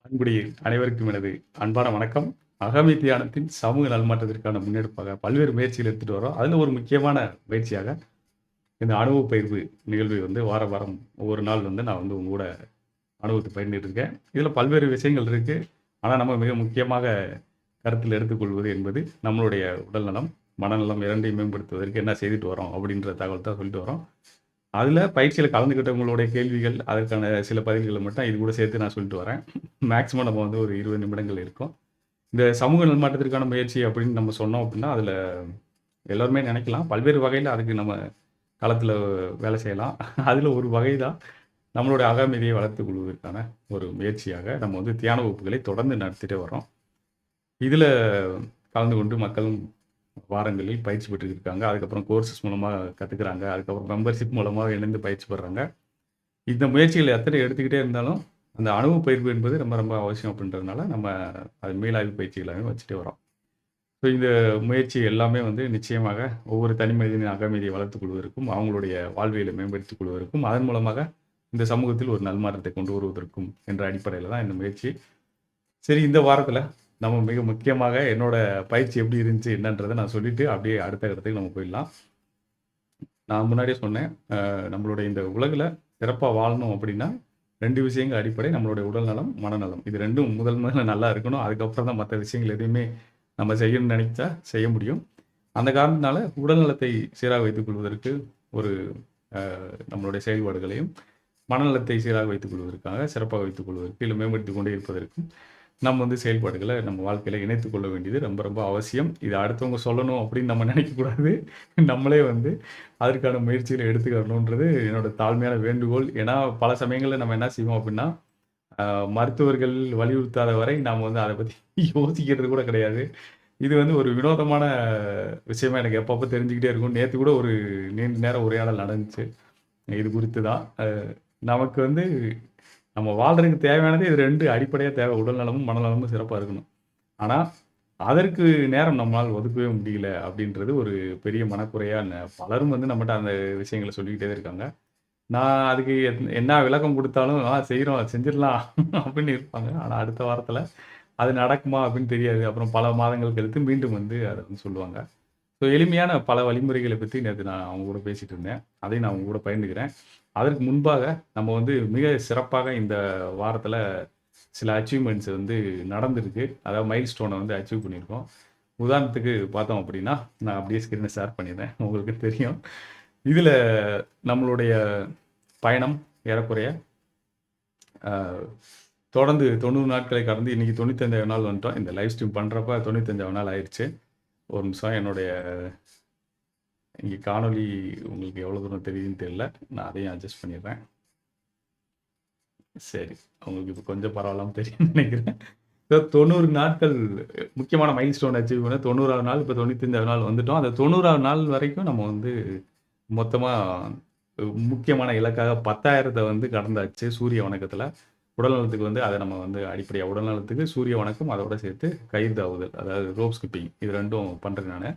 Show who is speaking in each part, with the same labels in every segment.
Speaker 1: அன்புடைய அனைவருக்கும் எனது அன்பான வணக்கம். அகமை தியானத்தின் சமூக நல்மாற்றத்திற்கான முன்னெடுப்பாக பல்வேறு முயற்சிகள் எடுத்துட்டு வரோம். அதில ஒரு முக்கியமான முயற்சியாக இந்த அனுபவ பகிர்வு நிகழ்வை வந்து வாரம் ஒவ்வொரு நாள் வந்து நான் வந்து உங்க கூட அனுபவத்த பகிர்ந்துட்டு இருக்கேன். இதில பல்வேறு விஷயங்கள் இருக்கு. ஆனா நம்ம மிக முக்கியமாக கருத்தில் எடுத்துக்கொள்வது என்பது நம்மளுடைய உடல்நலம், மனநலம் 2யும் மேம்படுத்துவதற்கு என்ன செய்துட்டு வரோம் அப்படின்ற தகவல் தான் சொல்லிட்டு வரோம். அதில பயிற்சியில கலந்துக்கிட்டவங்களுடைய கேள்விகள், அதற்கான சில பதில்கள மட்டும் இது கூட சேர்த்து நான் சொல்லிட்டு வரேன். மேக்ஸிமம் நம்ம வந்து ஒரு 20 நிமிடங்கள் இருக்கும். இந்த சமூக நல்மாற்றத்திற்கான முயற்சி அப்படின்னு நம்ம சொன்னோம் அப்படின்னா, அதில எல்லோருமே நினைக்கலாம். பல்வேறு வகையில அதுக்கு நம்ம களத்தில வேலை செய்யலாம். அதில ஒரு வகை தான் நம்மளுடைய அகமைதியை வளர்த்துக் கொள்வதற்கான ஒரு முயற்சியாக நம்ம வந்து தியான வகுப்புகளை தொடர்ந்து நடத்திட்டே வர்றோம். இதில கலந்து கொண்டு மக்களும் வாரங்களில் பயிற்சி பெற்றுட்டு இருக்காங்க. அதுக்கப்புறம் கோர்சஸ் மூலமா கத்துக்கிறாங்க. அதுக்கப்புறம் மெம்பர்ஷிப் மூலமா இணைந்து பயிற்சி பெறாங்க. இந்த முயற்சிகள் எத்தனை எடுத்துக்கிட்டே இருந்தாலும், அந்த அனுபவ பயிர்வு என்பது ரொம்ப ரொம்ப அவசியம் அப்படின்றதுனால, நம்ம அது மீளாய்வு பயிற்சிகளாவே வச்சுட்டே வரோம். ஸோ இந்த முயற்சி எல்லாமே வந்து நிச்சயமாக ஒவ்வொரு தனி மனிதனின் அகமைதியை வளர்த்துக் கொள்வதற்கும், அவங்களுடைய வாழ்வியலை மேம்படுத்திக் கொள்வதற்கும், அதன் மூலமாக இந்த சமூகத்தில் ஒரு நல்மாற்றத்தை கொண்டு வருவதற்கும் என்ற அடிப்படையில தான் இந்த முயற்சி. சரி, இந்த வாரத்தில நம்ம மிக முக்கியமாக என்னோட பயிற்சி எப்படி இருந்துச்சு என்னன்றத நான் சொல்லிட்டு, அப்படியே அடுத்த கட்டத்துக்கு நம்ம போயிடலாம். நான் முன்னாடியே சொன்னேன். நம்மளுடைய இந்த உலகுல சிறப்பா வாழணும் அப்படின்னா, 2 விஷயங்கள் அடிப்படை. நம்மளுடைய உடல் நலம், மனநலம். இது 2ம் முதல்ல நல்லா இருக்கணும். அதுக்கப்புறம் தான் மத்த விஷயங்கள் எதையுமே நம்ம செய்யணும்னு நெனைச்சா செய்ய முடியும். அந்த காரணத்தினால உடல் நலத்தை சீராக வைத்துக் கொள்வதற்கு ஒரு நம்மளுடைய செயல்பாடுகளையும், மனநலத்தை சீராக வைத்துக் கொள்வதற்காக, சிறப்பாக வைத்துக் கொள்வதற்கு, இல்ல மேம்படுத்திக் கொண்டே இருப்பதற்கும், நம்ம வந்து செயல்பாடுகள நம்ம வாழ்க்கையில இணைத்துக் கொள்ள வேண்டியது ரொம்ப ரொம்ப அவசியம். இத அடுத்தவங்க சொல்லணும் அப்படின்னு நம்ம நினைக்கக்கூடாது. நம்மளே வந்து அதற்கான முயற்சிகள எடுத்துக்கணுன்றது என்னோட தாழ்மையான வேண்டுகோள். ஏன்னா, பல சமயங்கள்ல நம்ம என்ன செய்வோம் அப்படின்னா, அ மருத்துவர்கள் வலியுறுத்தாத வரை நாம வந்து அத பத்தி யோசிக்கிறது கூட கிடையாது. இது வந்து ஒரு வினோதமான விஷயமா எனக்கு அப்பப்ப தெரிஞ்சுக்கிட்டே இருக்கும். நேத்து கூட ஒரு நீண்ட நேர உரையாடல் நடந்துச்சு. இது குறித்து தான். நமக்கு வந்து நம்ம வாழ்றதுக்கு தேவையானது இது 2 அடிப்படையா தேவை. உடல் நலமும், மனநலமும் சிறப்பா இருக்கணும். ஆனா, அதற்கு நேரம் நம்மால் ஒதுக்கவே முடியல அப்படின்றது ஒரு பெரிய மனக்குறையா பலரும் வந்து நம்மட்ட அந்த விஷயங்கள சொல்லிக்கிட்டே தான் இருக்காங்க. நான் அதுக்கு என்ன விளக்கம் குடுத்தாலும், செய்றோம், செஞ்சிடலாம் அப்படின்னு இருப்பாங்க. ஆனா அடுத்த வாரத்துல அது நடக்குமா அப்படின்னு தெரியாது. அப்புறம் பல மாதங்கள் கழித்து மீண்டும் வந்து அத வந்து சொல்லுவாங்க. ஸோ எளிமையான பல வழிமுறைகள பத்தி நேத்து நான் அவங்க கூட பேசிட்டு இருந்தேன். அதையும் நான் உங்க கூட பகிர்ந்துக்கிறேன். அதற்கு முன்பாக நம்ம வந்து மிக சிறப்பாக இந்த வாரத்துல சில அச்சீவ்மெண்ட்ஸ் வந்து நடந்திருக்கு. அதாவது மைல்ஸ்டோன வந்து அச்சீவ் பண்ணியிருக்கோம். உதாரணத்துக்கு பார்த்தோம் அப்படின்னா, நான் அப்படியே ஸ்க்ரீன ஷேர் பண்ணிடுறேன். உங்களுக்கு தெரியும். இதுல நம்மளுடைய பயணம் ஏறக்குறைய அ தொடர்ந்து 90 நாட்களை கடந்து இன்னைக்கு 95வது நாள் வந்துட்டோம். இந்த லைவ் ஸ்ட்ரீம் பண்றப்ப 95வது நாள் ஆயிருச்சு. ஒரு நிமிஷம் என்னுடைய இங்க காணொளி உங்களுக்கு எவ்வளோ தூரம் தெரியுதுன்னு தெரியல. நான் அதையும் அட்ஜஸ்ட் பண்ணிடுறேன். சரி. உங்களுக்கு இப்ப கொஞ்சம் பரவாயில்லாம தெரியும்னு நினைக்கிறேன். 90 நாட்கள் முக்கியமான மைல்ஸ்டோன் அச்சீவ் பண்ண 90வது நாள், இப்ப 95வது நாள் வந்துட்டோம். அந்த 90வது நாள் வரைக்கும் நம்ம வந்து மொத்தமா முக்கியமான இலக்காக 10,000த்த வந்து கடந்தாச்சு சூரிய வணக்கத்துல. உடல் நலத்துக்கு வந்து அத நம்ம வந்து அடிப்படையா உடல் நலத்துக்கு சூரிய வணக்கம், அதோட சேர்த்து கயிறு தாவுதல், அதாவது ரோப் ஸ்கிப்பிங் இது 2ம் பண்றேன் நானு.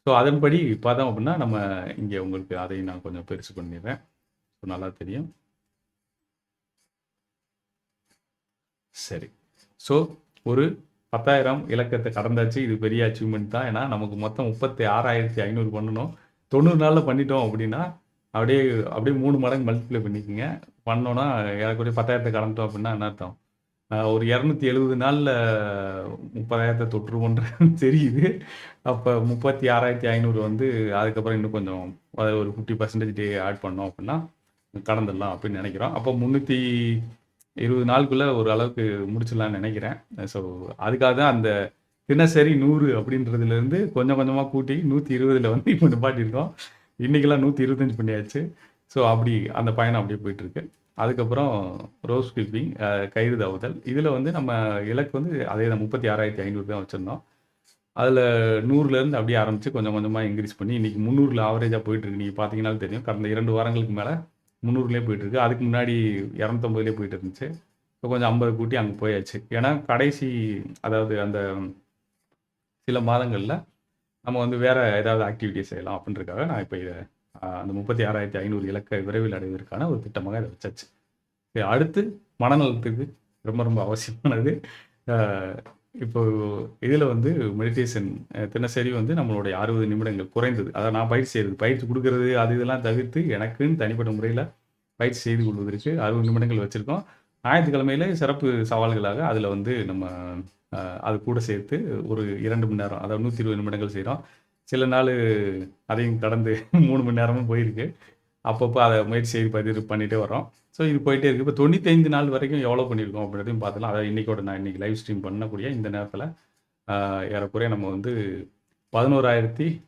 Speaker 1: ஸோ அதன்படி பார்த்தோம் அப்படின்னா, நம்ம இங்க உங்களுக்கு அதையும் நான் கொஞ்சம் பெருசு பண்ணிடுறேன். ஸோ நல்லா தெரியும். சரி. ஸோ ஒரு 10,000 இலக்கத்த கடந்தாச்சு. இது பெரிய அச்சீவ்மென்ட் தான். ஏன்னா, நமக்கு மொத்தம் 36,500 பண்ணணும். 90 நாள்ல பண்ணிட்டோம் அப்படின்னா, அப்படியே அப்படியே 3 மடங்கு மல்டிப்ளை பண்ணிக்கங்க. பண்ணோம்னா ஏறக்குறைய 10,000த்த கடந்துட்டோம் அப்படின்னா என்ன அர்த்தம்? ஒரு 270 நாள்ல 30,000த்த தொட்டுருவோன்றது தெரியுது. அப்ப 36,500 வந்து அதுக்கப்புறம் இன்னும் கொஞ்சம் அத ஒரு 50% ஆட் பண்ணோம் அப்படின்னா, கடந்துடலாம் அப்படின்னு நெனைக்கிறோம். அப்போ 320 நாளுக்குள்ள ஒரு அளவுக்கு முடிச்சிடலாம்னு நெனைக்கிறேன். ஸோ அதுக்காக தான் அந்த தினசரி 100 அப்படின்றதுலேருந்து கொஞ்சம் கொஞ்சமா கூட்டி 120ல வந்து இப்ப நிப்பாட்டியிருக்கோம். இன்னைக்கெல்லாம் 125 பண்ணியாச்சு. ஸோ அப்படி அந்த பயணம் அப்படியே போயிட்டுருக்கு. அதுக்கப்புறம் ரோப் ஸ்கிப்பிங், கயிறு தாவுதல். இதில வந்து நம்ம இலக்கு வந்து அதே தான் 36,500 தான் வச்சிருந்தோம். அதில 100லேருந்து அப்படியே ஆரம்பிச்சு கொஞ்சம் கொஞ்சமா இன்கிரீஸ் பண்ணி இன்னைக்கு 300ல ஆவரேஜா போயிட்டுருக்கு. நீங்க பார்த்தீங்கன்னாலும் தெரியும். கடந்த 2 வாரங்களுக்கு மேல 300லயே போயிட்டுருக்கு. அதுக்கு முன்னாடி 250லயே போயிட்டு இருந்துச்சு. இப்போ கொஞ்சம் 50 கூட்டி அங்க போயாச்சு. ஏன்னா கடைசி அதாவது அந்த சில மாதங்கள்ல நம்ம வந்து வேற ஏதாவது ஆக்டிவிட்டி செய்யலாம் அப்படின்றதுக்காக நான் இப்ப இத அந்த 36,500 இலக்க விரைவில் அடைவதற்கான ஒரு திட்டமாக இத வச்சாச்சு. சரி, அடுத்து மனநலத்துக்கு ரொம்ப ரொம்ப அவசியமானது. அ இப்போ இதில வந்து மெடிடேஷன் தினசரி வந்து நம்மளுடைய 60 நிமிடங்கள் குறைந்தது. அத நான் பயிற்சி செய்றது. பயிற்சி குடுக்குறது அது இதெல்லாம் தவிர்த்து எனக்குன்னு தனிப்பட்ட முறையில பயிற்சி செய்து கொள்வதற்கு 60 நிமிடங்கள் வச்சிருக்கோம். ஞாயிற்றுக்கிழமையில சிறப்பு சவால்களாக அதில வந்து நம்ம அ அது கூட சேர்த்து ஒரு 2 மணி நேரம், அதாவது 120 நிமிடங்கள் செய்றோம். சில நாளு அதையும் கடந்து 3 மணி நேரமும் போயிருக்கு. அப்பப்போ அத முயற்சி செய்து பதிவு பண்ணிட்டே வர்றோம். ஸோ இது போயிட்டே இருக்கு. இப்போ 95 நாள் வரைக்கும் எவ்வளோ பண்ணியிருக்கோம் அப்படின்றதையும் பார்த்துடலாம். அதாவது நான் இன்னைக்கு லைவ் ஸ்ட்ரீம் பண்ணக்கூடிய இந்த நேரத்தில ஆ ஏறக்குறைய நம்ம வந்து 11,160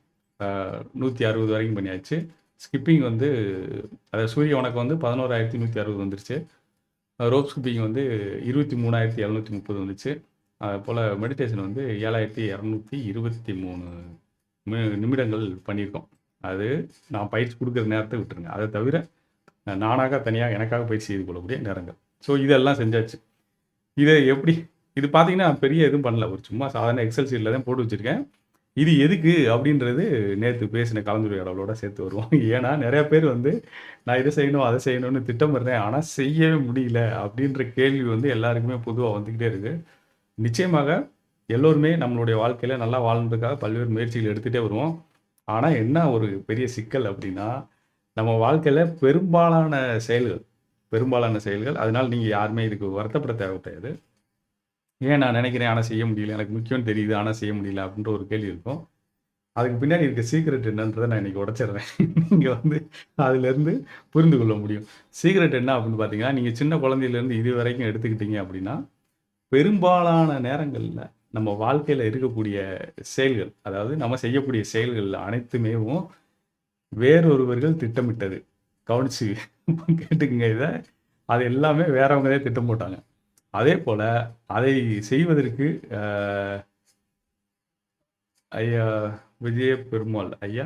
Speaker 1: வரைக்கும் பண்ணியாச்சு. ஸ்கிப்பிங் வந்து அதாவது சூரிய வணக்கம் வந்து 11,160 வந்துருச்சு. ரோப் ஸ்கிப்பிங் வந்து 23,730 வந்துச்சு. அதுபோல மெடிடேஷன் வந்து 7,223 நிமிடங்கள் பண்ணியிருக்கோம். அது நான் பயிற்சி குடுக்குற நேரத்த விட்டுருங்க. அத தவிர நானாக தனியா எனக்காக பயிற்சி செய்து கொள்ளக்கூடிய நேரங்கள். ஸோ இதெல்லாம் செஞ்சாச்சு. இத எப்படி இது பார்த்தீங்கன்னா, பெரிய எதுவும் பண்ணல. ஒரு சும்மா சாதாரண எக்ஸெல் ஷீட்ல தான் போட்டு வச்சிருக்கேன். இது எதுக்கு அப்படின்றது நேத்து பேசின கலந்துரையாடலோட சேர்த்து வருவோம். ஏன்னா நெறைய பேர் வந்து நான் இத செய்யணும், அத செய்யணும்னு திட்டமிடுறேன். ஆனா செய்யவே முடியல அப்படின்ற கேள்வி வந்து எல்லாருக்குமே பொதுவா வந்துகிட்டே இருக்கு. நிச்சயமாக எல்லோருமே நம்மளுடைய வாழ்க்கையில நல்லா வாழணுன்றதுக்காக பல்வேறு முயற்சிகள் எடுத்துட்டே வருவோம். ஆனா என்ன ஒரு பெரிய சிக்கல் அப்படின்னா, நம்ம வாழ்க்கையில பெரும்பாலான செயல்கள் அதனால நீங்க யாருமே இதுக்கு வருத்தப்பட தேவை கிடையாது. ஏன் நான் நினைக்கிறேன், ஆனா செய்ய முடியல. எனக்கு முக்கியம்னு தெரியுது, ஆனா செய்ய முடியல அப்படின்ற ஒரு கேள்வி இருக்கும். அதுக்கு பின்னாடி இருக்க சீக்ரெட் என்னன்றத நான் இன்னைக்கு உடைச்சிடுறேன். நீங்க வந்து அதிலிருந்து புரிந்து கொள்ள முடியும். சீக்ரெட் என்ன அப்படின்னு பார்த்தீங்கன்னா, நீங்க சின்ன குழந்தையிலேருந்து இதுவரைக்கும் எடுத்துக்கிட்டீங்க அப்படின்னா, பெரும்பாலான நேரங்கள்ல நம்ம வாழ்க்கையில இருக்கக்கூடிய செயல்கள், அதாவது நம்ம செய்யக்கூடிய செயல்கள் அனைத்துமேவும் வேறொருவர்கள் திட்டமிட்டது. கவனிச்சு கேட்டுக்கங்க இத. அது எல்லாமே வேறவங்க தான் திட்டம் போட்டாங்க. அதேபோல அதை செய்வதற்கு அ ஐயா விஜய பெருமாள் ஐயா,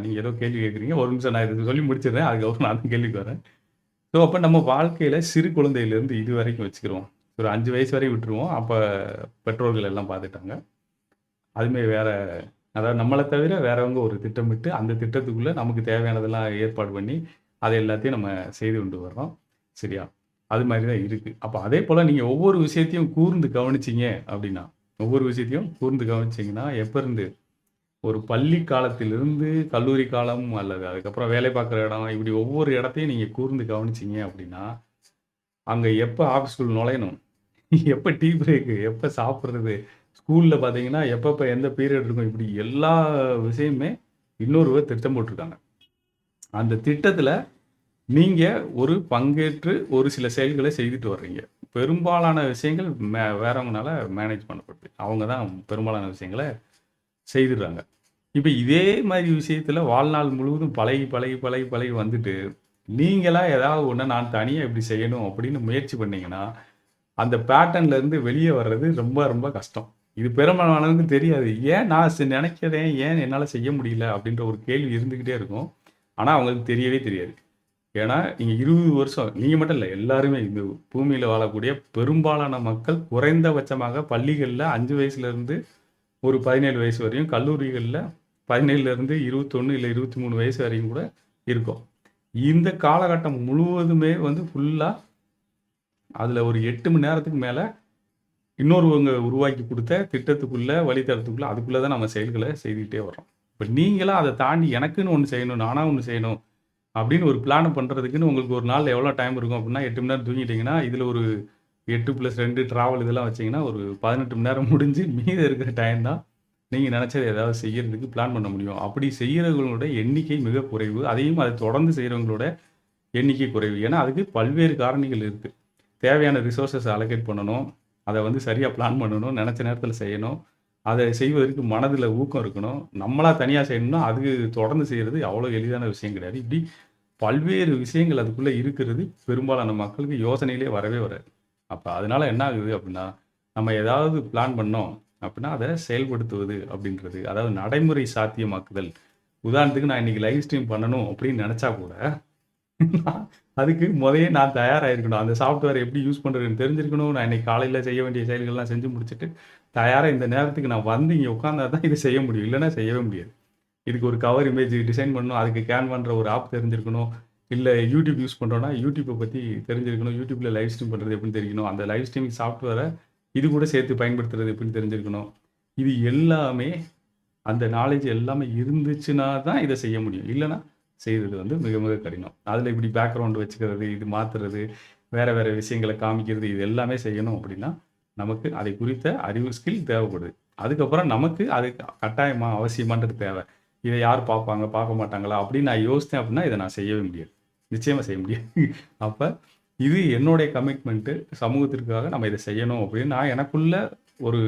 Speaker 1: நீங்க ஏதோ கேள்வி கேட்குறீங்க. ஒரு நிமிஷம் நான் இத சொல்லி முடிச்சிடுறேன். அதுக்கப்புறம் நான் அந்த கேள்விக்கு வரேன். ஸோ அப்ப நம்ம வாழ்க்கையில சிறு குழந்தையிலிருந்து இதுவரைக்கும் வச்சுக்கிருவோம். ஒரு 5 வயசு வரையும் விட்டுருவோம். அப்ப பெற்றோர்கள் எல்லாம் பார்த்துட்டாங்க. அதுவுமே வேற அதாவது நம்மள தவிர வேறவங்க ஒரு திட்டமிட்டு, அந்த திட்டத்துக்குள்ள நமக்கு தேவையானதெல்லாம் ஏற்பாடு பண்ணி, அத எல்லாத்தையும் நம்ம செய்து கொண்டு வர்றோம். சரியா? அது மாரி தான் இருக்கு. அப்ப அதேபோல நீங்க ஒவ்வொரு விஷயத்தையும் கூர்ந்து கவனிச்சீங்க அப்டின்னா, ஒவ்வொரு விஷயத்தையும் கூர்ந்து கவனிச்சீங்கன்னா, எப்ப இருந்து ஒரு பள்ளி காலத்திலிருந்து கல்லூரி காலம் அல்லது அதுக்கப்புறம் வேலை பார்க்குற இடம், இப்படி ஒவ்வொரு இடத்தையும் நீங்க கூர்ந்து கவனிச்சீங்க அப்டின்னா, அங்க எப்ப ஆஃபீஸ்குள்ள நுழையணும்? எப்ப டீ பிரேக்கு? எப்ப சாப்பிடுறது? ஸ்கூல்ல பார்த்தீங்கன்னா, எப்பப்ப எந்த பீரியட் இருக்கும்? இப்படி எல்லா விஷயமுமே இன்னொருவர் திட்டம் போட்டிருக்காங்க. அந்த திட்டத்தில நீங்க ஒரு பங்கேற்று ஒரு சில செயல்கள செய்துட்டு வர்றீங்க. பெரும்பாலான விஷயங்கள் வேறவங்கனால மேனேஜ் பண்ணப்படுது. அவங்க தான் பெரும்பாலான விஷயங்கள செய்துடுறாங்க. இப்ப இதே மாரி விஷயத்தில வாழ்நாள் முழுவதும் பழகி, பழகி, பழகி, பழகி வந்துட்டு, நீங்களா ஏதாவது ஒண்ண நான் தனியா இப்படி செய்யணும் அப்படின்னு முயற்சி பண்ணீங்கன்னா, அந்த பேட்டர்ன்ல இருந்து வெளிய வர்றது ரொம்ப, ரொம்ப கஷ்டம். இது பெரும்பாலானவருக்கு தெரியாது. ஏன் நான் நெனைக்கிறேன், ஏன் என்னால செய்ய முடியல? அப்படின்ற ஒரு கேள்வி இருந்துகிட்டே இருக்கும். ஆனா, அவங்களுக்கு தெரியவே தெரியாது. ஏன்னா, நீங்க 20 வருஷம் நீங்க மட்டும் இல்ல. எல்லாருமே இந்த பூமியில வாழக்கூடிய பெரும்பாலான மக்கள் குறைந்தபட்சமாக பள்ளிகள்ல 5 வயசுலருந்து ஒரு 17 வயசு வரையும், கல்லூரிகள்ல 17லருந்து 21 இல்ல 23 வயசு வரையும் கூட இருக்கோம். இந்த காலகட்டம் முழுவதுமே வந்து ஃபுல்லா அதுல ஒரு 8 மணி நேரத்துக்கு மேல இன்னொருவங்க உருவாக்கி குடுத்த திட்டத்துக்குள்ள, வழித்தடத்துக்குள்ள, அதுக்குள்ள தான் நம்ம செயல்கள செய்துகிட்டே வர்றோம். இப்ப நீங்களா அத தாண்டி எனக்குன்னு ஒண்ணு செய்யணும், நானா ஒண்ணு செய்யணும் அப்படின்னு ஒரு பிளான பண்றதுக்குன்னு உங்களுக்கு ஒரு நாள்ல எவ்வளோ டைம் இருக்கும் அப்படின்னா, 8 மணி நேரம் தூங்கிட்டீங்கன்னா, இதுல ஒரு 8+2 டிராவல் இதெல்லாம் வச்சீங்கன்னா, ஒரு 18 மணி நேரம் முடிஞ்சு மீதம் இருக்கிற டைம் தான் நீங்க நெனச்சத ஏதாவது செய்யறதுக்கு பிளான் பண்ண முடியும். அப்படி செய்யறவங்களோட எண்ணிக்கை மிக குறைவு. அதையும் அத தொடர்ந்து செய்றவங்களோட எண்ணிக்கை குறைவு. ஏன்னா, அதுக்கு பல்வேறு காரணிகள் இருக்கு. தேவையான ரிசோர்ஸஸ் அலோகேட் பண்ணணும். அத வந்து சரியா பிளான் பண்ணணும். நெனச்ச நேரத்தில செய்யணும். அத செய்வதற்கு மனதில ஊக்கம் இருக்கணும். நம்மளா தனியா செய்யணும்னா, அது தொடர்ந்து செய்றது அவ்வளோ எளிதான விஷயம் கிடையாது. இப்படி பல்வேறு விஷயங்கள் அதுக்குள்ள இருக்கிறது பெரும்பாலான மக்களுக்கு யோசனையிலே வரவே வராது. அப்ப அதனால என்ன ஆகுது அப்படின்னா, நம்ம ஏதாவது பிளான் பண்ணோம் அப்படின்னா, அத செயல்படுத்துவது அப்படின்றது, அதாவது நடைமுறை சாத்தியமாக்குதல். உதாரணத்துக்கு நான் இன்னைக்கு லைவ் ஸ்ட்ரீம் பண்ணணும் அப்படின்னு நெனச்சா கூட அதுக்கு மொதயே நான் தயாராயிருக்கணும். அந்த சாஃப்ட்வேர் எப்படி யூஸ் பண்றதுன்னு தெரிஞ்சிருக்கணும். நான் இன்னைக்கு காலையில செய்ய வேண்டிய செயல்கள்லாம் செஞ்சு முடிச்சுட்டு, தயாரா இந்த நேரத்துக்கு நான் வந்து இங்க உட்கார்ந்தா தான் இத செய்ய முடியும். இல்லன்னா செய்யவே முடியாது. இதுக்கு ஒரு கவர் இமேஜ் டிசைன் பண்ணணும். அதுக்கு கேன்வான்ற ஒரு ஆப் தெரிஞ்சிருக்கணும். இல்லை யூடியூப் யூஸ் பண்ணுறோன்னா யூடியூப்பை பற்றி தெரிஞ்சிருக்கணும். யூடியூப்பில் லைவ் ஸ்ட்ரீம் பண்ணுறது எப்படின்னு தெரியணும். அந்த லைவ் ஸ்ட்ரீமிங் சாஃப்ட்வேரை இது கூட சேர்த்து பயன்படுத்துறது எப்படின்னு தெரிஞ்சிருக்கணும். இது எல்லாமே அந்த நாலேஜ் எல்லாமே இருந்துச்சுன்னா தான் இதை செய்ய முடியும். இல்லைன்னா செய்கிறது வந்து மிக மிக கடினம். அதில் இப்படி பேக்ரவுண்டு வச்சுக்கிறது, இது மாற்றுறது, வேறு வேறு விஷயங்களை காமிக்கிறது, இது எல்லாமே செய்யணும் அப்படின்னா நமக்கு அதை குறித்த அறிவு ஸ்கில் தேவைப்படுது. அதுக்கப்புறம் நமக்கு அது கட்டாயமா அவசியமான்றது தேவை. இதை யார் பார்ப்பாங்க, பார்க்க மாட்டாங்களா அப்படின்னு நான் யோசித்தேன் அப்படின்னா இதை நான் செய்யவே முடியாது. நிச்சயமாக செய்ய முடியாது. அப்போ இது என்னுடைய கமிட்மெண்ட்டு, சமூகத்திற்காக நம்ம இதை செய்யணும் அப்படின்னு நான் எனக்குள்ள ஒரு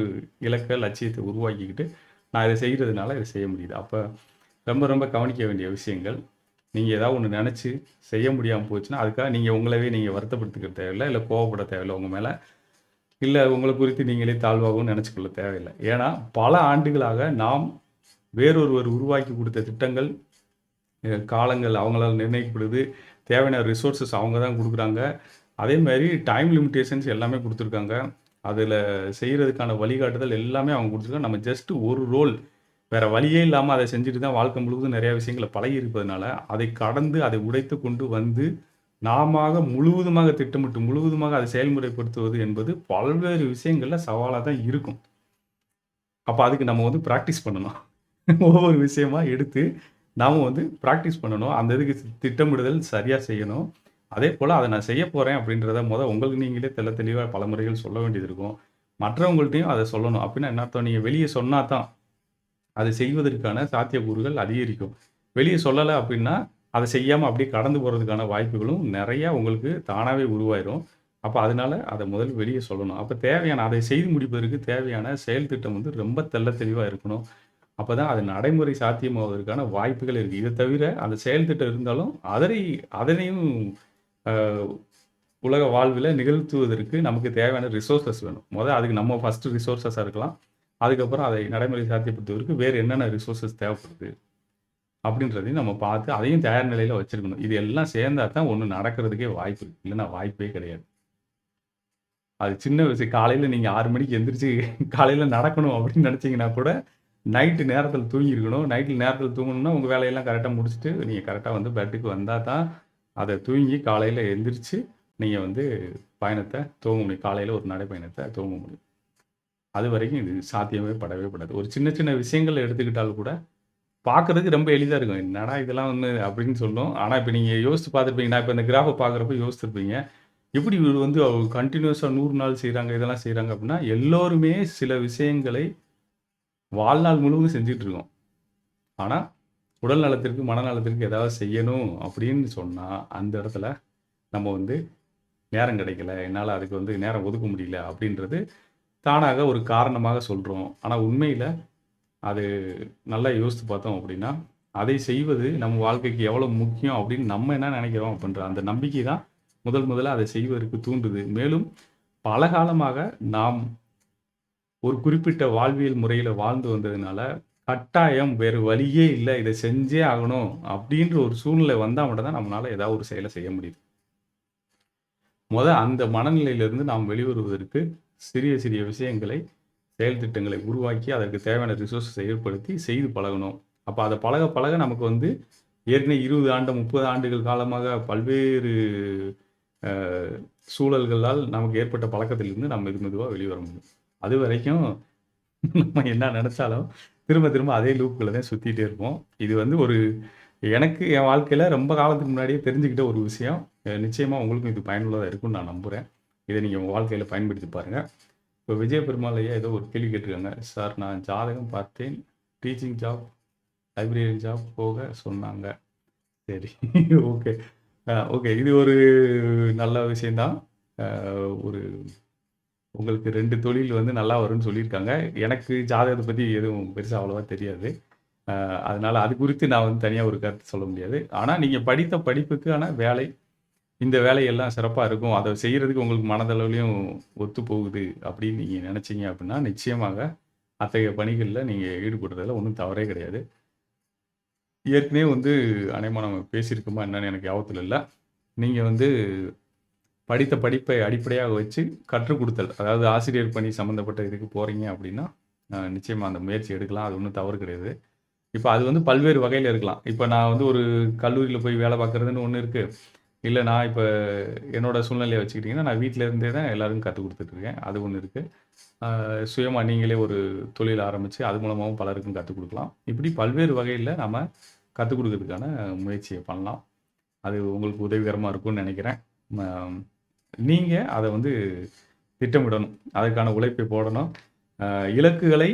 Speaker 1: இலக்க லட்சியத்தை உருவாக்கிக்கிட்டு நான் இதை செய்கிறதுனால இதை செய்ய முடியுது. அப்போ ரொம்ப ரொம்ப கவனிக்க வேண்டிய விஷயங்கள், நீங்கள் ஏதாவது ஒன்று நினச்சி செய்ய முடியாமல் போச்சுன்னா அதுக்காக நீங்கள் உங்களவே நீங்கள் வருத்தப்படுத்திக்க தேவையில்லை, இல்லை கோவப்பட தேவையில்லை உங்கள் மேலே, இல்லை உங்களை குறித்து நீங்களே தாழ்வாகவும் நினச்சிக்கொள்ள தேவையில்லை. ஏன்னா பல ஆண்டுகளாக நாம் வேறொருவர் உருவாக்கி கொடுத்த திட்டங்கள், காலங்கள் அவங்களால நிர்ணயிக்கப்படுது. தேவையான ரிசோர்ஸஸ் அவங்க தான் கொடுக்குறாங்க. அதே மாதிரி டைம் லிமிட்டேஷன்ஸ் எல்லாமே கொடுத்துருக்காங்க. அதில் செய்கிறதுக்கான வழிகாட்டுதல் எல்லாமே அவங்க கொடுத்துருக்காங்க. நம்ம ஜஸ்ட் ஒரு ரோல், வேறு வழியே இல்லாமல் அதை செஞ்சுட்டு தான் வாழ்க்கை முழுவதும் நிறையா விஷயங்களை பழகி இருப்பதனால அதை கடந்து அதை உடைத்து கொண்டு வந்து நாம முழுவதுமாக திட்டமிட்டு முழுவதுமாக அதை செயல்முறைப்படுத்துவது என்பது பல்வேறு விஷயங்களில் சவாலாக தான் இருக்கும். அப்போ அதுக்கு நம்ம வந்து ப்ராக்டிஸ் பண்ணணும். ஒவ்வொரு விஷயமா எடுத்து நாம் வந்து ப்ராக்டிஸ் பண்ணணும். அந்த இதுக்கு திட்டமிடுதல் சரியாக செய்யணும். அதே போல் அதை நான் செய்ய போகிறேன் அப்படின்றத உங்களுக்கு நீங்களே தெளிவாக பல முறைகள் சொல்ல வேண்டியது இருக்கும். மற்றவங்கள்ட்டையும் அதை சொல்லணும். அப்படின்னா என்ன அர்த்தம், நீங்கள் வெளியே சொன்னா தான் அதை செய்வதற்கான சாத்தியக்கூறுகள் அதிகரிக்கும். வெளியே சொல்லலை அப்படின்னா அதை செய்யாமல் அப்படியே கடந்து போகிறதுக்கான வாய்ப்புகளும் நிறையா உங்களுக்கு தானாகவே உருவாயிரும். அப்போ அதனால அதை முதல்ல வெளியே சொல்லணும். அப்போ தேவையான அதை செய்து முடிப்பதற்கு தேவையான செயல் திட்டம் வந்து ரொம்ப தெளிவாக இருக்கணும். அப்போ தான் அது நடைமுறை சாத்தியமாவதற்கான வாய்ப்புகள் இருக்குது. இதை தவிர அந்த செயல் திட்டம் இருந்தாலும் அதனையும் உலக வாழ்வில் நிகழ்த்துவதற்கு நமக்கு தேவையான ரிசோர்ஸஸ் வேணும். அதுக்கு நம்ம ஃபஸ்ட்டு ரிசோர்ஸஸாக இருக்கலாம். அதுக்கப்புறம் அதை நடைமுறை சாத்தியப்படுத்துவதற்கு வேறு என்னென்ன ரிசோர்ஸஸ் தேவைப்படுது அப்படின்றதையும் நம்ம பார்த்து அதையும் தயார் நிலையில் வச்சுருக்கணும். இது எல்லாம் சேர்ந்தா தான் ஒன்று நடக்கிறதுக்கே வாய்ப்பு இருக்குது. இல்லைன்னா வாய்ப்பே கிடையாது. அது சின்ன விஷயம். காலையில் நீங்கள் 6 மணிக்கு எந்திரிச்சு காலையில் நடக்கணும் அப்படின்னு நினச்சிங்கன்னா கூட நைட்டு நேரத்தில் தூங்கியிருக்கணும். நைட்டில் நேரத்தில் தூங்கணும்னா உங்கள் வேலையெல்லாம் கரெக்டாக முடிச்சுட்டு நீங்கள் கரெக்டாக வந்து பெட்டுக்கு வந்தால் தான் அதை தூங்கி காலையில் எந்திரிச்சு நீங்கள் வந்து பயணத்தை துவங்க முடியும். காலையில் ஒரு நடைப்பயணத்தை துவங்க முடியும். அது வரைக்கும் இது சாத்தியமே படவே படாது. ஒரு சின்ன சின்ன விஷயங்கள் எடுத்துக்கிட்டாலும் கூட பார்க்குறதுக்கு ரொம்ப எளிதாக இருக்கும். என்னடா இதெல்லாம் வந்து அப்படின்னு சொல்லும். ஆனால் இப்போ நீங்கள் யோசித்து பார்த்துருப்பீங்க. நான் இப்போ இந்த கிராஃபை பார்க்குறப்ப யோசிச்சிருப்பீங்க. எப்படி இவர் வந்து கண்டினியூஸாக 100 நாள் செய்கிறாங்க, இதெல்லாம் செய்கிறாங்க அப்படின்னா எல்லோருமே சில விஷயங்களை வாழ்நாள் முழுவதும் செஞ்சுட்டு இருக்கோம். ஆனால் உடல் நலத்திற்கு, மனநலத்திற்கு ஏதாவது செய்யணும் அப்படின்னு சொன்னால் அந்த இடத்துல நம்ம வந்து நேரம் கிடைக்கல, என்னால் அதுக்கு வந்து நேரம் ஒதுக்க முடியல அப்படின்றது தானாக ஒரு காரணமாக சொல்கிறோம். ஆனால் உண்மையில் அது நல்லா யோசித்து பார்த்தோம் அப்படின்னா அதை செய்வது நம்ம வாழ்க்கைக்கு எவ்வளோ முக்கியம் அப்படின்னு நம்ம என்ன நினைக்கிறோம் அப்படின்ற அந்த நம்பிக்கை தான் முதல்ல அதை செய்வதற்கு தூண்டுது. மேலும் பல காலமாக நாம் ஒரு குறிப்பிட்ட வாழ்வியல் முறையில் வாழ்ந்து வந்ததுனால கட்டாயம் வேறு வழியே இல்லை, இதை செஞ்சே ஆகணும் அப்படின்ற ஒரு சூழ்நிலை வந்தால் மட்டும் தான் நம்மளால் ஏதாவது ஒரு செயலை செய்ய முடியுது. அந்த மனநிலையிலிருந்து நாம் வெளிவருவதற்கு சிறிய சிறிய விஷயங்களை, செயல் திட்டங்களை உருவாக்கி அதற்கு தேவையான ரிசோர்ஸை ஏற்படுத்தி செய்து பழகணும். அப்போ அதை பழக பழக நமக்கு வந்து ஏற்கனவே 20 ஆண்டு 30 ஆண்டுகள் காலமாக பல்வேறு சூழல்களால் நமக்கு ஏற்பட்ட பழக்கத்திலிருந்து நம்ம மெதுவாக வெளிவர முடியும். அது வரைக்கும் நம்ம என்ன நினச்சாலும் திரும்ப அதே லூப்புக்குள்ள தான் சுற்றிட்டே இருப்போம். இது வந்து எனக்கு என் வாழ்க்கையில் ரொம்ப காலத்துக்கு முன்னாடியே தெரிஞ்சுக்கிட்ட ஒரு விஷயம். நிச்சயமாக உங்களுக்கும் இது பயனுள்ளதாக இருக்கும்னு நான் நம்புகிறேன். இதை நீங்கள் உங்கள் வாழ்க்கையில் பயன்படுத்தி பாருங்கள். இப்போ விஜய் பெருமாள் ஐயா ஏதோ ஒரு கேள்வி கேட்டிருக்காங்க. சார், நான் ஜாதகம் பார்த்தேன், டீச்சிங் ஜாப், லைப்ரரியன் ஜாப் போக சொன்னாங்க. சரி, ஓகே ஓகே, இது ஒரு நல்ல விஷயந்தான். ஒரு உங்களுக்கு 2 தொழில் வந்து நல்லா வரும்னு சொல்லியிருக்காங்க. எனக்கு ஜாதகத்தை பற்றி எதுவும் பெருசாக அவ்வளோவா தெரியாது. அதனால் அது குறித்து நான் வந்து தனியாக ஒரு கருத்து சொல்ல முடியாது. ஆனால் நீங்கள் படித்த படிப்புக்கான வேலை, இந்த வேலையெல்லாம் சிறப்பாக இருக்கும், அதை செய்கிறதுக்கு உங்களுக்கு மனதளவுலையும் ஒத்து போகுது அப்படின்னு நீங்கள் நினச்சிங்க அப்படின்னா நிச்சயமாக அத்தகைய பணிகளில் நீங்கள் ஈடுபடுறதுல ஒன்றும் தவறே கிடையாது. ஏற்கனவே வந்து அநேகமாக நம்ம பேசியிருக்கோமா என்னன்னு எனக்கு ஞாபகத்தில் இல்லை. நீங்கள் வந்து படித்த படிப்பை அடிப்படையாக வச்சு கற்றுக் கொடுத்தல், அதாவது ஆசிரியர் பணி சம்மந்தப்பட்ட இதுக்கு போகிறீங்க அப்படின்னா நிச்சயமாக அந்த முயற்சி எடுக்கலாம். அது ஒன்றும் தவறு கிடையாது. இப்ப அது வந்து பல்வேறு வகையில இருக்கலாம். இப்ப நான் வந்து ஒரு கல்லூரியில போய் வேலை பார்க்குறதுன்னு ஒண்ணு இருக்கு. இல்ல நான் இப்ப என்னோட சூழ்நிலைய வச்சுக்கிட்டீங்கன்னா, நான் வீட்ல இருந்தே தான் எல்லாருக்கும் கத்துக் குடுத்துட்டு இருக்கேன். அது ஒண்ணு இருக்கு. சுயமா நீங்களே ஒரு தொழில் ஆரம்பிச்சு, அது மூலமாவும் பலருக்கும் கத்துக் குடுக்கலாம். இப்படி பல்வேறு வகையில நாம கத்துக் குடுக்கறதுக்கான முயற்சிய பண்ணலாம். அது உங்களுக்கு உதவிகரமா இருக்கும்னு நெனைக்கிறேன். ம நீங்க அத வந்து திட்டமிடணும். அதற்கான உழைப்பை போடணும். அ இலக்குகளை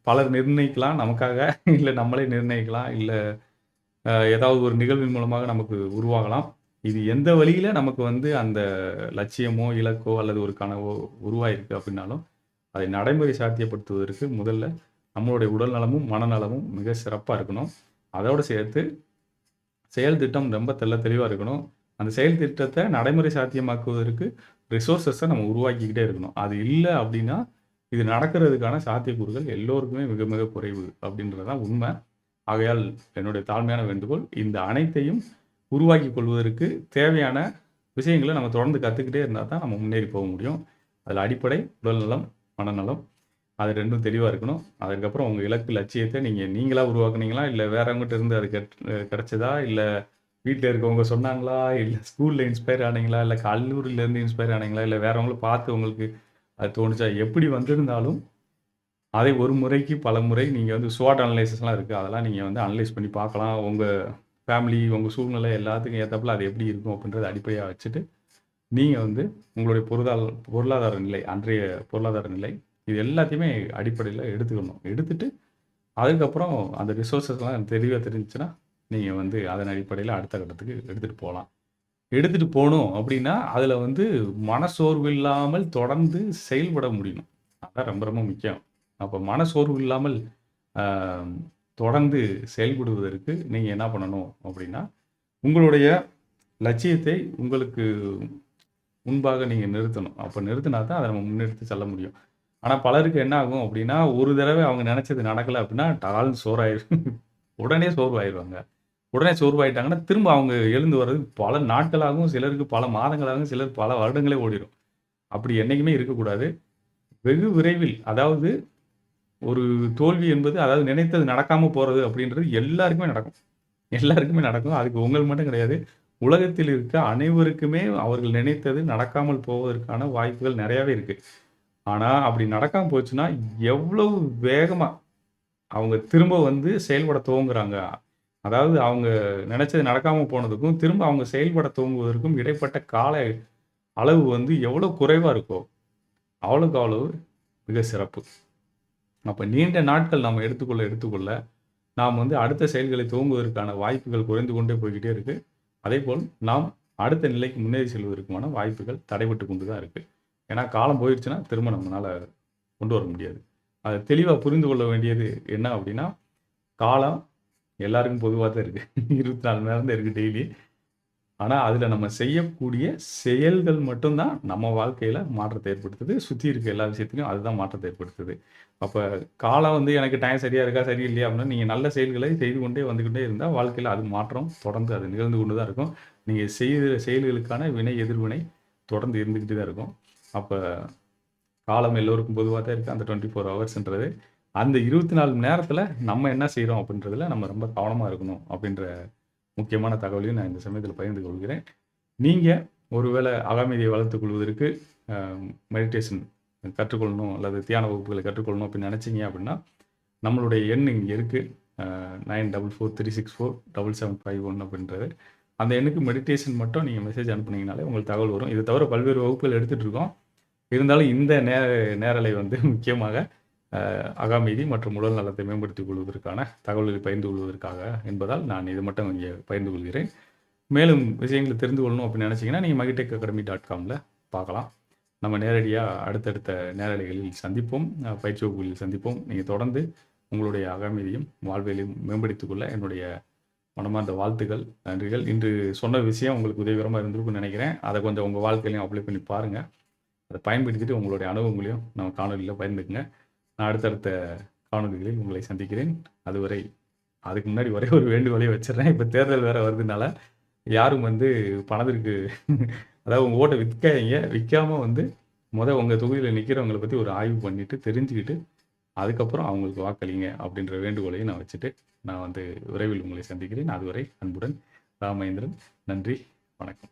Speaker 1: பலர் நிர்ணயிக்கலாம் நமக்காக. இல்ல நம்மளே நிர்ணயிக்கலாம். இல்ல ஏதாவது ஒரு நிகழ்வின் மூலமாக நமக்கு உருவாகலாம். இது எந்த வழியில நமக்கு வந்து அந்த லட்சியமோ, இலக்கோ அல்லது ஒரு கனவோ உருவாயிருக்கு அப்படின்னாலும், அதை நடைமுறை சாத்தியப்படுத்துவதற்கு முதல்ல நம்மளுடைய உடல் நலமும், மனநலமும் மிக சிறப்பா இருக்கணும். அதோட சேர்த்து செயல் திட்டம் ரொம்ப தெளிவா இருக்கணும். அந்த செயல் திட்டத்த நடைமுறை சாத்தியமாக்குவதற்கு ரிசோர்ஸஸ நம்ம உருவாக்கிக்கிட்டே இருக்கணும். அது இல்ல அப்டின்னா, இது நடக்கிறதுக்கான சாத்தியக்கூறுகள் எல்லோருக்குமே மிக மிக குறைவு அப்டின்றது தான் உண்ம. ஆகையால் என்னுடைய தாழ்மையான வேண்டுகோள், இந்த அனைத்தையும் உருவாக்கிக் கொள்வதற்கு தேவையான விஷயங்கள நம்ம தொடர்ந்து கத்துக்கிட்டே இருந்தா தான் நம்ம முன்னேறி போக முடியும். அதுல அடிப்படை உடல்நலம், மனநலம் அது 2ம் தெளிவா இருக்கணும். அதுக்கப்புறம் உங்க இலக்கு, லட்சியத்த நீங்களா உருவாக்குனீங்களா? இல்ல வேறவங்கட்ட இருந்து அது கிடைச்சதா? இல்ல வீட்ல இருக்கவங்க சொன்னாங்களா? இல்ல ஸ்கூல்ல இன்ஸ்பயர் ஆனீங்களா? இல்ல கல்லூரியிலேருந்து இன்ஸ்பயர் ஆனீங்களா? இல்ல வேறவங்கள பார்த்து உங்களுக்கு அது தோணுச்சா? எப்படி வந்திருந்தாலும், அதை ஒரு முறைக்கு பலமுறை நீங்க வந்து SWOT அனலைசிஸ்லாம் இருக்கு. அதெல்லாம் நீங்க வந்து அனலைஸ் பண்ணி பார்க்கலாம். உங்க ஃபேமிலி, உங்க சூழ்நிலை எல்லாத்துக்கும் ஏத்தாப்புல அது எப்படி இருக்கும் அப்படின்றத அடிப்படையா வச்சுட்டு, நீங்க வந்து உங்களுடைய பொருளாதார நிலை, அன்றைய பொருளாதார நிலை, இது எல்லாத்தையுமே அடிப்படையில எடுத்துக்கணும். எடுத்துட்டு, அதுக்கப்புறம் அந்த ரிசோர்ஸஸ்லாம் தெளிவா தெரிஞ்சுச்சுன்னா, நீங்க வந்து அதன் அடிப்படையில அடுத்த கட்டத்துக்கு எடுத்துட்டு போலாம். எடுத்துட்டு போணும் அப்படின்னா, அதுல வந்து மனசோர்வு இல்லாமல் தொடர்ந்து செயல்பட முடியணும். அதான் ரொம்ப ரொம்ப முக்கியம். அப்ப மனசோர்வு இல்லாமல் அ தொடர்ந்து செயல்படுவதற்கு நீங்க என்ன பண்ணணும் அப்படின்னா, உங்களுடைய லட்சியத்தை உங்களுக்கு முன்பாக நீங்க நிறுத்தணும். அப்ப நிறுத்தினா தான் அத நம்ம முன்னெடுத்து செல்ல முடியும். ஆனா பலருக்கு என்ன ஆகும் அப்டின்னா, ஒரு தடவ அவங்க நெனச்சது நடக்கல அப்டின்னா, டால்னு உடனே சோர்வாயிருவாங்க. உடனே சோர்வாயிட்டாங்கன்னா, திரும்ப அவங்க எழுந்து வர்றதுக்கு பல நாட்கள் ஆகும். சிலருக்கு பல மாதங்கள் ஆகும். சிலருக்கு பல வருடங்களே ஓடிரும். அப்படி என்னைக்குமே இருக்கக்கூடாது. வெகு விரைவில் அதாவது ஒரு தோல்வி என்பது அதாவது நினைத்தது நடக்காம போறது அப்படின்றது எல்லாருக்குமே நடக்கும். எல்லாருக்குமே நடக்கும். அதுக்கு உங்களுக்கு மட்டும் கிடையாது. உலகத்தில் இருக்க அனைவருக்குமே அவர்கள் நினைத்தது நடக்காமல் போவதற்கான வாய்ப்புகள் நெறையாவே இருக்கு. ஆனா, அப்படி நடக்காம போச்சுன்னா, எவ்வளவு வேகமா அவங்க திரும்ப வந்து செயல்பட துவங்குறாங்க. அதாவது அவங்க நெனச்சது நடக்காம போனதுக்கும், திரும்ப அவங்க செயல்பட துவங்குவதற்கும் இடைப்பட்ட கால அளவு வந்து எவ்வளோ குறைவா இருக்கோ, அவ்வளவுக்கு அவ்வளவு மிக சிறப்பு. அப்ப நீண்ட நாட்கள் நாம எடுத்துக்கொள்ள, நாம் வந்து அடுத்த செயல்களை துவங்குவதற்கான வாய்ப்புகள் குறைந்து கொண்டே போய்க்கிட்டே இருக்கு. அதேபோல் நாம் அடுத்த நிலைக்கு முன்னேறி செல்வதற்கான வாய்ப்புகள் தடைபட்டு கொண்டு தான் இருக்கு. ஏன்னா காலம் போயிருச்சுன்னா, திரும்ப நம்மனால கொண்டு வர முடியாது. அத தெளிவா புரிந்து கொள்ள வேண்டியது என்ன அப்டின்னா, காலம் எல்லாருக்கும் பொதுவா தான் இருக்கு. 24 மணி நேரம் தான் இருக்கு டெய்லி. ஆனா, அதுல நம்ம செய்யக்கூடிய செயல்கள் மட்டும் தான் நம்ம வாழ்க்கையில மாற்றத்தை ஏற்படுத்துது. சுத்தி இருக்க எல்லா விஷயத்திலயும் அதுதான் மாற்றத்தை ஏற்படுத்துது. அப்ப காலம் வந்து எனக்கு டைம் சரியா இருக்கா, சரியில்லையா அப்டின்னா, நீங்க நல்ல செயல்களை செய்து கொண்டே வந்துகிட்டே இருந்தா, வாழ்க்கையில அது மாற்றம் தொடர்ந்து அது நிகழ்ந்து கொண்டு தான் இருக்கும். நீங்க செய்த செயல்களுக்கான வினை, எதிர்வினை தொடர்ந்து இருந்துகிட்டு தான் இருக்கும். அப்ப காலம் எல்லோருக்கும் பொதுவா தான் இருக்கு. அந்த 24 ஹவர்ஸ்ன்றது. அந்த 24 மணி நேரத்தில நம்ம என்ன செய்றோம் அப்படின்றதுல நம்ம ரொம்ப கவனமா இருக்கணும் அப்படின்ற முக்கியமான தகவலையும் நான் இந்த சமயத்தில பகிர்ந்து கொள்கிறேன். நீங்க ஒருவேளை அகமைதியை வளர்த்துக் கொள்வதற்கு அ மெடிடேஷன் கற்றுக்கொள்ளணும் அல்லது தியான வகுப்புகளை கற்றுக்கொள்ளணும் அப்படின்னு நினைச்சீங்க அப்படின்னா, நம்மளுடைய எண் இங்க இருக்கு. 9443647751 அப்படின்றது. அந்த எண்ணுக்கு மெடிடேஷன் மட்டும் நீங்க மெசேஜ் அனுப்புனீங்கனாலே உங்களுக்கு தகவல் வரும். இது தவிர பல்வேறு வகுப்புகள் எடுத்துட்டு இருக்கோம். இருந்தாலும் இந்த நேரலை வந்து முக்கியமாக அகமைதி மற்றும் உடல் நலத்தை மேம்படுத்திக் கொள்வதற்கான தகவல்களை பகிர்ந்து கொள்வதற்காக என்பதால் நான் இது மட்டும் இங்கே பகிர்ந்து கொள்கிறேன். மேலும் விஷயங்களை தெரிந்து கொள்ளணும் அப்படின்னு நினைச்சீங்கன்னா, நீங்க magitekacademy.comல பார்க்கலாம். நம்ம நேரடியா அடுத்தடுத்த நேரலைகளில் சந்திப்போம். பயிற்சி வகுப்புகளில் சந்திப்போம். நீங்க தொடர்ந்து உங்களுடைய அகமைதியும், வாழ்வியலையும் மேம்படுத்திக் கொள்ள என்னுடைய மனமார்ந்த வாழ்த்துக்கள், நன்றிகள். இன்று சொன்ன விஷயம் உங்களுக்கு உதவிகரமா இருந்திருக்கும்னு நினைக்கிறேன். அத கொஞ்சம் உங்க வாழ்க்கையிலயும் அப்ளை பண்ணி பாருங்க. அத பயன்படுத்திட்டு உங்களுடைய அனுபவங்களையும் நம்ம காணொளியில பகிர்ந்துக்கங்க. நான் அடுத்தடுத்த காணொளிகளில் உங்களை சந்திக்கிறேன். அதுவரை அதுக்கு முன்னாடி ஒரே ஒரு வேண்டுகோளை வச்சுர்றேன். இப்ப தேர்தல் வேற வருதுனால, யாரும் வந்து பணத்திற்கு அதாவது உங்க ஓட்ட விக்காதீங்க. விக்காம வந்து உங்க தொகுதியில நிக்கிறவங்கள பத்தி ஒரு ஆய்வு பண்ணிட்டு, தெரிஞ்சுக்கிட்டு, அதுக்கப்புறம் அவங்களுக்கு வாக்களிங்க அப்படின்ற வேண்டுகோளையும் நான் வச்சுட்டு, நான் விரைவில் உங்களை சந்திக்கிறேன். அதுவரை அன்புடன் ராமேந்திரன். நன்றி, வணக்கம்.